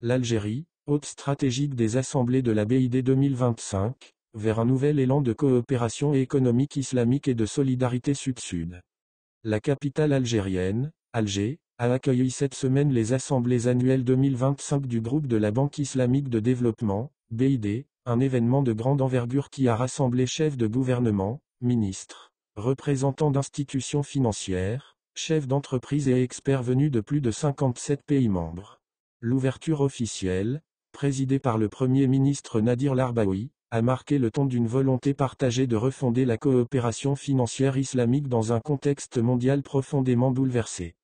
L'Algérie, hôte stratégique des assemblées de la BID 2025, vers un nouvel élan de coopération économique islamique et de solidarité sud-sud. La capitale algérienne, Alger, a accueilli cette semaine les assemblées annuelles 2025 du groupe de la Banque islamique de développement, BID, un événement de grande envergure qui a rassemblé chefs de gouvernement, ministres, représentants d'institutions financières, chefs d'entreprise et experts venus de plus de 57 pays membres. L'ouverture officielle, présidée par le Premier ministre Nadir Larbaoui, a marqué le ton d'une volonté partagée de refonder la coopération financière islamique dans un contexte mondial profondément bouleversé.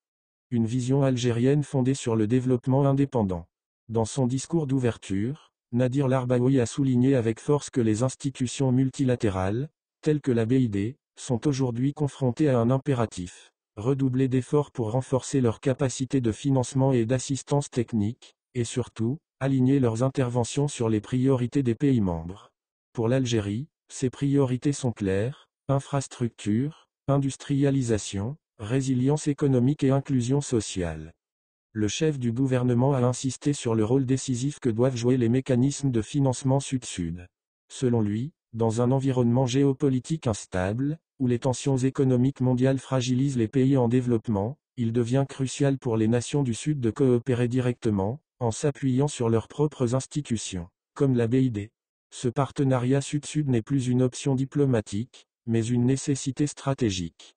Une vision algérienne fondée sur le développement indépendant. Dans son discours d'ouverture, Nadir Larbaoui a souligné avec force que les institutions multilatérales, telles que la BID, sont aujourd'hui confrontées à un impératif: redoubler d'efforts pour renforcer leurs capacités de financement et d'assistance technique, et surtout, aligner leurs interventions sur les priorités des pays membres. Pour l'Algérie, ces priorités sont claires: infrastructure, industrialisation, résilience économique et inclusion sociale. Le chef du gouvernement a insisté sur le rôle décisif que doivent jouer les mécanismes de financement sud-sud. Selon lui, dans un environnement géopolitique instable, où les tensions économiques mondiales fragilisent les pays en développement, il devient crucial pour les nations du Sud de coopérer directement, en s'appuyant sur leurs propres institutions, comme la BID. Ce partenariat Sud-Sud n'est plus une option diplomatique, mais une nécessité stratégique.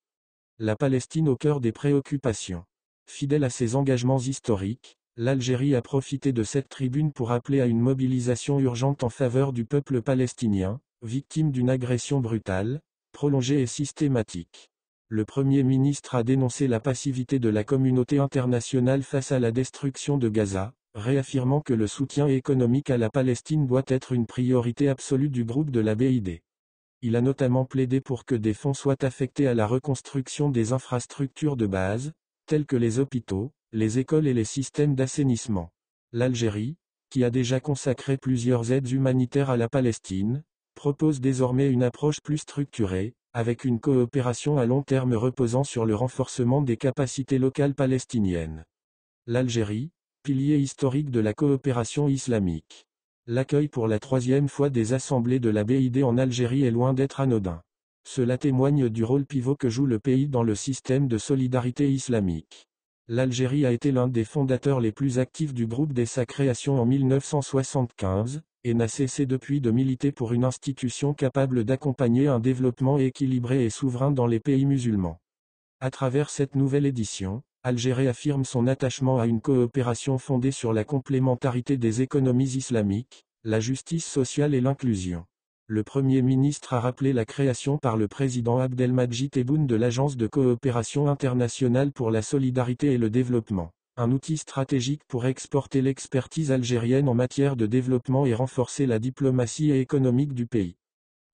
La Palestine au cœur des préoccupations. Fidèle à ses engagements historiques, l'Algérie a profité de cette tribune pour appeler à une mobilisation urgente en faveur du peuple palestinien, victime d'une agression brutale, prolongée et systématique. Le Premier ministre a dénoncé la passivité de la communauté internationale face à la destruction de Gaza, réaffirmant que le soutien économique à la Palestine doit être une priorité absolue du groupe de la BID. Il a notamment plaidé pour que des fonds soient affectés à la reconstruction des infrastructures de base, telles que les hôpitaux, les écoles et les systèmes d'assainissement. L'Algérie, qui a déjà consacré plusieurs aides humanitaires à la Palestine, propose désormais une approche plus structurée, avec une coopération à long terme reposant sur le renforcement des capacités locales palestiniennes. L'Algérie, pilier historique de la coopération islamique. L'accueil pour la 3e fois des assemblées de la BID en Algérie est loin d'être anodin. Cela témoigne du rôle pivot que joue le pays dans le système de solidarité islamique. L'Algérie a été l'un des fondateurs les plus actifs du groupe dès sa création en 1975, et n'a cessé depuis de militer pour une institution capable d'accompagner un développement équilibré et souverain dans les pays musulmans. À travers cette nouvelle édition, Alger affirme son attachement à une coopération fondée sur la complémentarité des économies islamiques, la justice sociale et l'inclusion. Le Premier ministre a rappelé la création par le président Abdelmadjid Tebboune de l'Agence de coopération internationale pour la solidarité et le développement, un outil stratégique pour exporter l'expertise algérienne en matière de développement et renforcer la diplomatie économique du pays.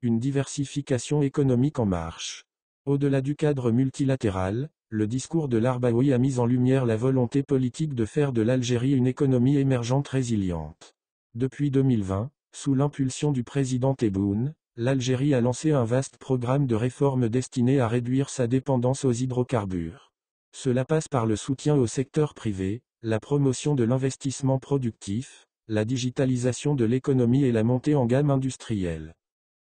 Une diversification économique en marche. Au-delà du cadre multilatéral, le discours de Larbaoui a mis en lumière la volonté politique de faire de l'Algérie une économie émergente résiliente. Depuis 2020, sous l'impulsion du président Tebboune, l'Algérie a lancé un vaste programme de réformes destiné à réduire sa dépendance aux hydrocarbures. Cela passe par le soutien au secteur privé, la promotion de l'investissement productif, la digitalisation de l'économie et la montée en gamme industrielle.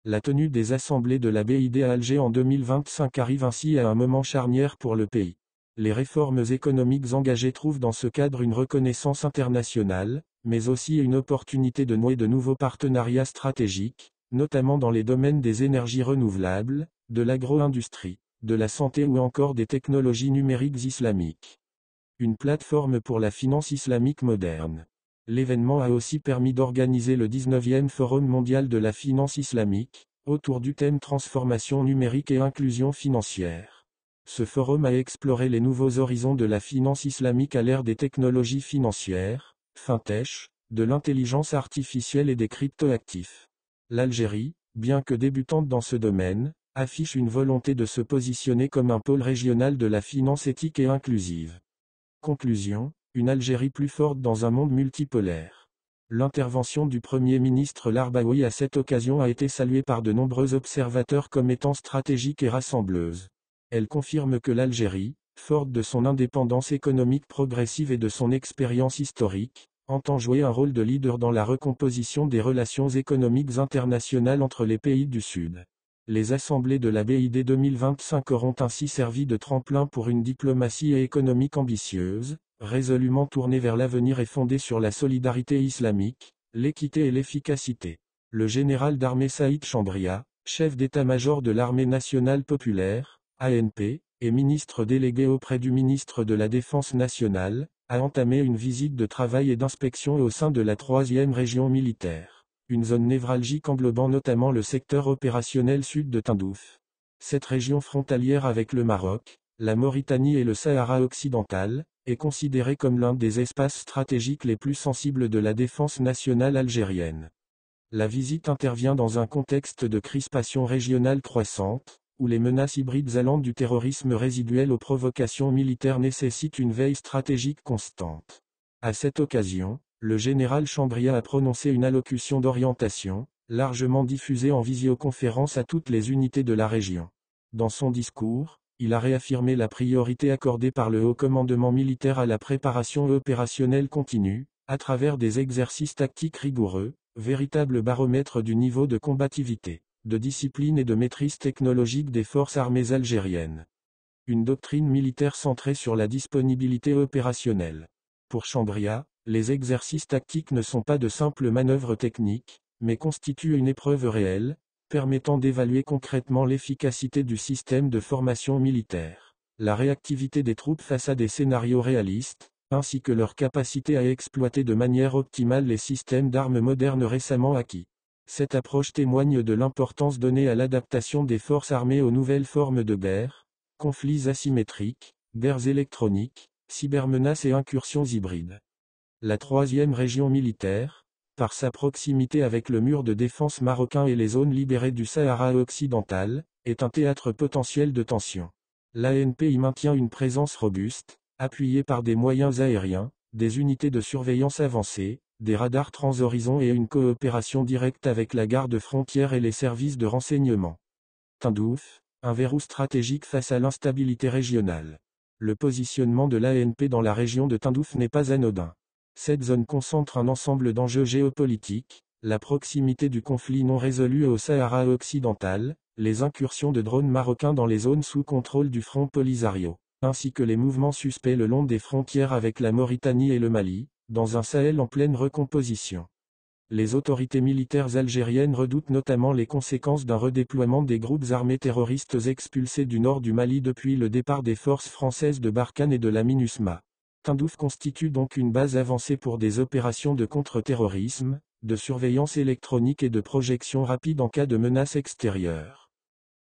La tenue des assemblées de la BID à Alger en 2025 arrive ainsi à un moment charnière pour le pays. Les réformes économiques engagées trouvent dans ce cadre une reconnaissance internationale, mais aussi une opportunité de nouer de nouveaux partenariats stratégiques, notamment dans les domaines des énergies renouvelables, de l'agro-industrie, de la santé ou encore des technologies numériques islamiques. Une plateforme pour la finance islamique moderne. L'événement a aussi permis d'organiser le 19e Forum mondial de la finance islamique, autour du thème transformation numérique et inclusion financière. Ce forum a exploré les nouveaux horizons de la finance islamique à l'ère des technologies financières, fintech, de l'intelligence artificielle et des cryptoactifs. L'Algérie, bien que débutante dans ce domaine, affiche une volonté de se positionner comme un pôle régional de la finance éthique et inclusive. Conclusion, une Algérie plus forte dans un monde multipolaire. L'intervention du Premier ministre Larbaoui à cette occasion a été saluée par de nombreux observateurs comme étant stratégique et rassembleuse. Elle confirme que l'Algérie, forte de son indépendance économique progressive et de son expérience historique, entend jouer un rôle de leader dans la recomposition des relations économiques internationales entre les pays du Sud. Les assemblées de la BID 2025 auront ainsi servi de tremplin pour une diplomatie économique ambitieuse, résolument tournée vers l'avenir et fondée sur la solidarité islamique, l'équité et l'efficacité. Le général d'armée Saïd Chambria, chef d'état-major de l'Armée nationale populaire, ANP, et ministre délégué auprès du ministre de la Défense nationale, a entamé une visite de travail et d'inspection au sein de la 3e région militaire, une zone névralgique englobant notamment le secteur opérationnel sud de Tindouf. Cette région frontalière avec le Maroc, la Mauritanie et le Sahara occidental, est considérée comme l'un des espaces stratégiques les plus sensibles de la défense nationale algérienne. La visite intervient dans un contexte de crispation régionale croissante, où les menaces hybrides allant du terrorisme résiduel aux provocations militaires nécessitent une veille stratégique constante. À cette occasion, le général Chambria a prononcé une allocution d'orientation, largement diffusée en visioconférence à toutes les unités de la région. Dans son discours, il a réaffirmé la priorité accordée par le haut commandement militaire à la préparation opérationnelle continue, à travers des exercices tactiques rigoureux, véritable baromètre du niveau de combativité, de discipline et de maîtrise technologique des forces armées algériennes. Une doctrine militaire centrée sur la disponibilité opérationnelle. Pour Chambria, les exercices tactiques ne sont pas de simples manœuvres techniques, mais constituent une épreuve réelle, permettant d'évaluer concrètement l'efficacité du système de formation militaire, la réactivité des troupes face à des scénarios réalistes, ainsi que leur capacité à exploiter de manière optimale les systèmes d'armes modernes récemment acquis. Cette approche témoigne de l'importance donnée à l'adaptation des forces armées aux nouvelles formes de guerre, conflits asymétriques, guerres électroniques, cybermenaces et incursions hybrides. La 3e région militaire, par sa proximité avec le mur de défense marocain et les zones libérées du Sahara occidental, est un théâtre potentiel de tension. L'ANP y maintient une présence robuste, appuyée par des moyens aériens, des unités de surveillance avancées, des radars transhorizons et une coopération directe avec la garde frontière et les services de renseignement. Tindouf, un verrou stratégique face à l'instabilité régionale. Le positionnement de l'ANP dans la région de Tindouf n'est pas anodin. Cette zone concentre un ensemble d'enjeux géopolitiques, la proximité du conflit non résolu au Sahara occidental, les incursions de drones marocains dans les zones sous contrôle du Front Polisario, ainsi que les mouvements suspects le long des frontières avec la Mauritanie et le Mali, dans un Sahel en pleine recomposition. Les autorités militaires algériennes redoutent notamment les conséquences d'un redéploiement des groupes armés terroristes expulsés du nord du Mali depuis le départ des forces françaises de Barkhane et de la MINUSMA. Tindouf constitue donc une base avancée pour des opérations de contre-terrorisme, de surveillance électronique et de projection rapide en cas de menace extérieure.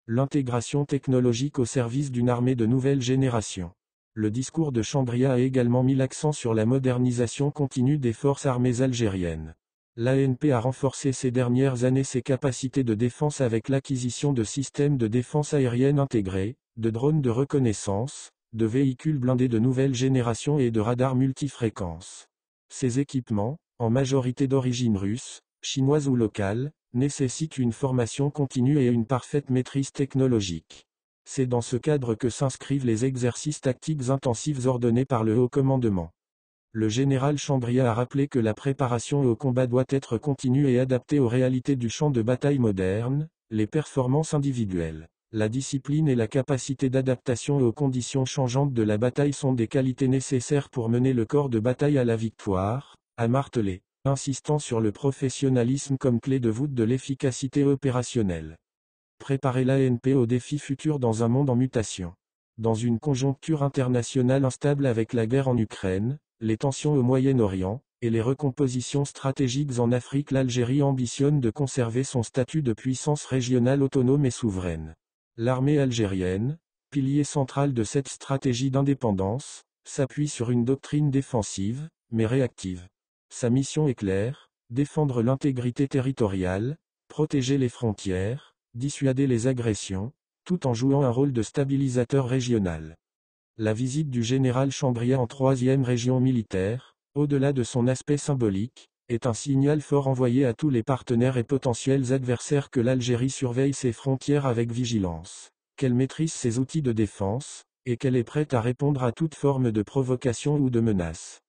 L'intégration technologique au service d'une armée de nouvelle génération. Le discours de Chambria a également mis l'accent sur la modernisation continue des forces armées algériennes. L'ANP a renforcé ces dernières années ses capacités de défense avec l'acquisition de systèmes de défense aérienne intégrés, de drones de reconnaissance, de véhicules blindés de nouvelle génération et de radars multifréquences. Ces équipements, en majorité d'origine russe, chinoise ou locale, nécessitent une formation continue et une parfaite maîtrise technologique. C'est dans ce cadre que s'inscrivent les exercices tactiques intensifs ordonnés par le haut commandement. Le général Chambria a rappelé que la préparation au combat doit être continue et adaptée aux réalités du champ de bataille moderne, les performances individuelles, la discipline et la capacité d'adaptation aux conditions changeantes de la bataille sont des qualités nécessaires pour mener le corps de bataille à la victoire, a martelé, insistant sur le professionnalisme comme clé de voûte de l'efficacité opérationnelle. Préparer l'ANP aux défis futurs dans un monde en mutation. Dans une conjoncture internationale instable avec la guerre en Ukraine, les tensions au Moyen-Orient, et les recompositions stratégiques en Afrique, l'Algérie ambitionne de conserver son statut de puissance régionale autonome et souveraine. L'armée algérienne, pilier central de cette stratégie d'indépendance, s'appuie sur une doctrine défensive, mais réactive. Sa mission est claire, défendre l'intégrité territoriale, protéger les frontières, dissuader les agressions, tout en jouant un rôle de stabilisateur régional. La visite du général Chambria en 3e région militaire, au-delà de son aspect symbolique, est un signal fort envoyé à tous les partenaires et potentiels adversaires que l'Algérie surveille ses frontières avec vigilance, qu'elle maîtrise ses outils de défense, et qu'elle est prête à répondre à toute forme de provocation ou de menace.